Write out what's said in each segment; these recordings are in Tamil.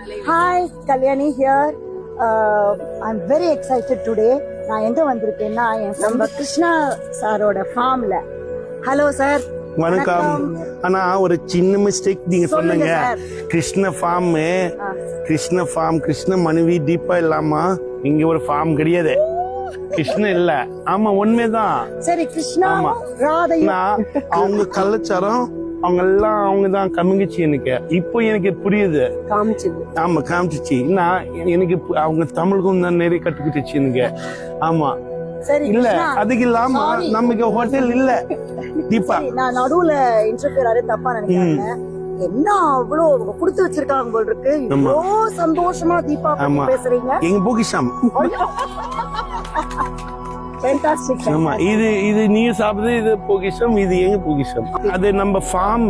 Hi, Kalyani here. I'm very excited today. நான் எங்க வந்திருக்கேன்னா நம்ம கிருஷ்ணா சாரோட ஃபார்ம்ல. Hello sir. வணக்கம். ஆனா ஒரு சின்ன மிஸ்டேக் நீங்க சொன்னீங்க. கிருஷ்ண ஃபார்ம், கிருஷ்ண மனைவி தீபா இல்லாம இங்க ஒரு ஃபார்ம் கிடையாது. கிருஷ்ண இல்ல. ஆமா உண்மைதான். சரி கிருஷ்ணா ராதையா அவங்க கலாச்சாரம் அவங்க தான் கம்மிங்கிச்சு எனக்கு. இப்போ எனக்கு புரியுது. ஆமா காமிச்சிச்சு. எனக்கு அவங்க தமிழுக்கும் தான் நிறைய கட்டுக்கிட்டுச்சு எனக்கு. ஆமா இல்ல அதுக்கு இல்லாம நமக்கு ஹோட்டல் இல்ல தீபா. நான் நடுவுல இன்டர்ஃபியர் தப்பா நினைக்கிறேன். என்ன அவ்வளவு கொடுத்து வச்சிருக்காங்க போல இருக்கு. இவ்வளோ சந்தோஷமா தீபா பேசுறீங்க. எங்க பொக்கிஷம். ஆமா இது நீங்க சாப்பிடுறது இது பொக்கிஷம், இது எங்க பொக்கிஷம். அது நம்ம ஃபார்ம்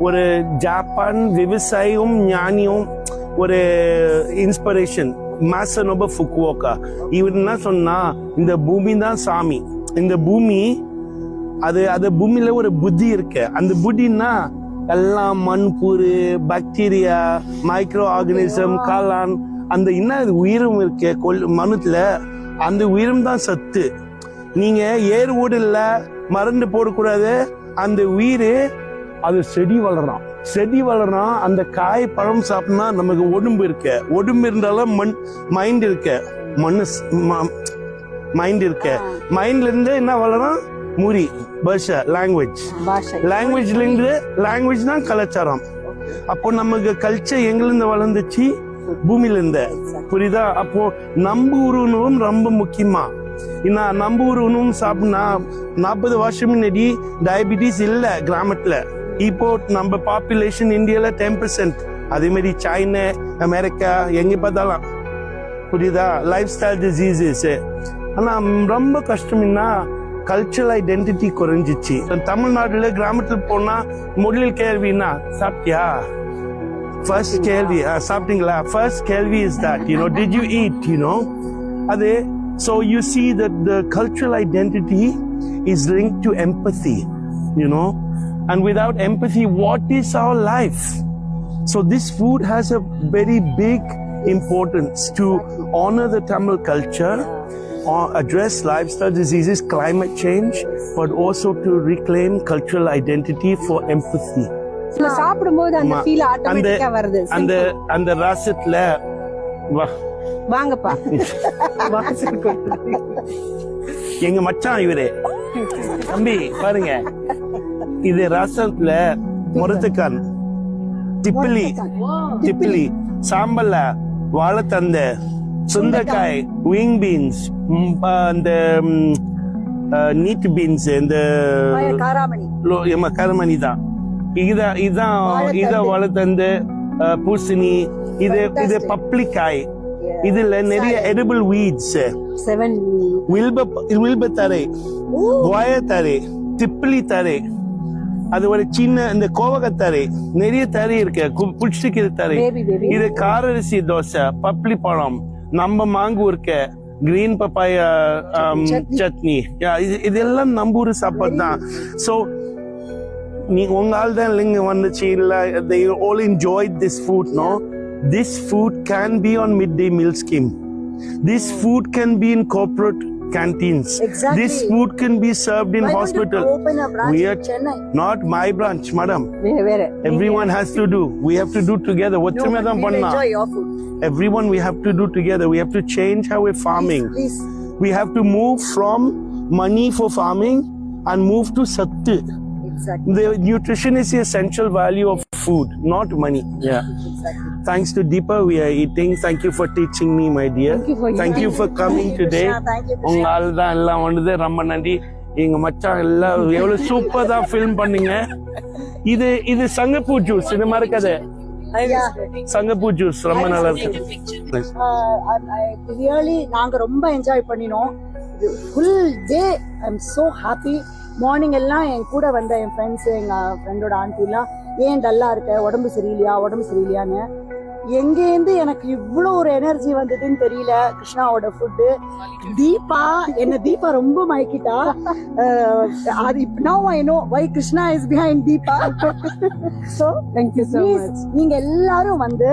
ஒரு ஜப்பான் விவசாயம் ஞானியும் ஒரு இன்ஸ்பிரேஷன். மாசனோப ஃபுகுவோகா இவர் என்ன சொன்னா, இந்த பூமி தான் சாமி. இந்த பூமி அது பூமியில ஒரு புத்தி இருக்கு. அந்த புத்தின்னா எல்லாம் மண்புழு, பாக்டீரியா, மைக்ரோ ஆர்கானிசம், காளான், அந்த என்ன உயிரும் இருக்கு மனுத்துல. அந்த உயிரும் தான் சத்து. நீங்க ஏர் ஓடு இல்ல மருந்து போடக்கூடாது. அந்த உயிர் அது செடி வளர்றான். அந்த காய் பழம் சாப்பிட்டா நமக்கு உடம்பு இருக்கு. உடம்பு இருந்தாலும் மைண்ட் இருக்கு. மைண்ட்ல இருந்து என்ன வளரும்? மொழி, பாஷா, லாங்குவேஜ் தான் கலாச்சாரம். அப்போ நமக்கு கல்ச்சர் எங்கிருந்து வளர்ந்துச்சு? பூமியில இருந்து. புரியுதா? அப்போ நம்பு உணவும் ரொம்ப முக்கியமா. நம்பு உணவும் சாப்பிட்டா 40 வருஷம் முன்னாடி டயபிட்டிஸ் இல்ல கிராமத்துல. இப்போ நம்ம பாப்புலேஷன் இந்தியால 10%. அதே மாதிரி சைனா, அமெரிக்கா எங்க பார்த்தாலும். புரியுதா? Life style diseases. ஆனா ரொம்ப கஷ்டம்னா கல்ச்சரல் ஐடென்டிட்டி குறைஞ்சிச்சு. தமிழ்நாட்டுல கிராமத்துல போனா முதலில் கேள்வினா சாப்பிட்டியா? First kelvi, சாப்பிட்டீங்களா? First kelvi is that, did you eat, so you see that the cultural identity is linked to empathy, and without empathy, what is our life? So this food has a very big importance to honor the Tamil culture, address lifestyle diseases, climate change, but also to reclaim cultural identity for empathy. சாப்பிடும்போது அந்த ஃபீல் ஆட்டோமேட்டிக்கா வருது. அந்த ரசத்துல வாங்கப்பா. எங்க மச்சான் இவரே தம்பி பாருங்க, இது ரசத்துல முரத்துக்கான், திப்பிலி, சாம்பல்ல வாழைத்தந்தை, சுண்டைக்காய், விங் பீன்ஸ், அந்த நீட் பீன்ஸ், இந்த காரமணி தான். இதான் வாழைத்தந்து, பூசணி, இது பப்ளிக்காய். இதுல நிறைய edible weeds, வில்பத்தரை, கோயத்தரை, திப்பிலி தரை, அது ஒரு சின்ன இந்த கோவகத்தரை, நிறைய தரை இருக்கு. புடிச்சிக்கிற தரை. இது காரரிசி தோசை, பப்ளி பழம், நம்ம மாங்கு இருக்கு, கிரீன் பப்பாய சட்னி. இதெல்லாம் நம்ம ஊர் சாப்பாடு தான். சோ உங்க ஆள் தான் இல்லைங்க வந்துச்சு இல்ல. they all enjoyed this food, no? This food can be on midday meal scheme. This food can be in corporate canteens. Exactly. This food can be served in hospital. Open a branch in Chennai. Not my branch, madam. Everyone has to do. We have to do together. What's enjoy your food. Everyone we have to do together. We have to change how we're farming. Please. We have to move from money for farming and move to sattu. Exactly. The nutrition is the essential value of food, not money. Yeah. Exactly. Thanks to Deepa, we are eating. Thank you for teaching me, my dear. Thank you for coming today. உங்க ஆள் தான் எல்லாம் வந்தது. ரொம்ப நன்றி. எங்க மச்சான் எல்லாம் எவ்வளவு சூப்பரா ஃபில்ம் பண்ணீங்க. இது சங்கப்பூ ஜூஸ். இந்த மாதிரி கதை சங்கப்பூ ஜூஸ் ரொம்ப நல்லா இருக்கு. Really நாங்க ரொம்ப என்ஜாய் பண்ணினோம். Full day I'm so happy. Morning எல்லாம் என் கூட வந்த என் ஃப்ரெண்ட்ஸ், எங்க ஃப்ரெண்டோட ஆண்டி எல்லாம் ஏன் டல்லா இருக்க, உடம்பு சரியில்லையான்னு. எங்கேருந்து எனக்கு இவ்வளோ ஒரு எனர்ஜி வந்ததுன்னு தெரியல. கிருஷ்ணாவோட ஃபுட்டு. தீபா ரொம்ப மயக்கிட்டா. அது now I know why Krishna is behind Deepa. So Thank you so please, much. நீங்க எல்லாரும் வந்து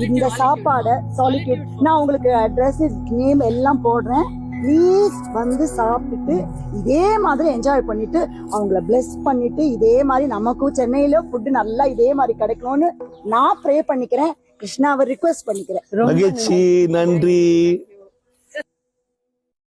இந்த சாப்பாடை சாலிட்யூட், நான் உங்களுக்கு அட்ரஸ் நேம் எல்லாம் போடுறேன். ப்ளீஸ் வந்து சாப்பிட்டுட்டு இதே மாதிரி என்ஜாய் பண்ணிட்டு அவங்கள பிளெஸ் பண்ணிட்டு இதே மாதிரி நமக்கும் சென்னையில ஃபுட்டு நல்லா இதே மாதிரி கிடைக்கணும்னு நான் ப்ரே பண்ணிக்கிறேன். கிருஷ்ணாவை ரிக்வெஸ்ட் பண்ணிக்கிறேன். மகிழ்ச்சி, நன்றி.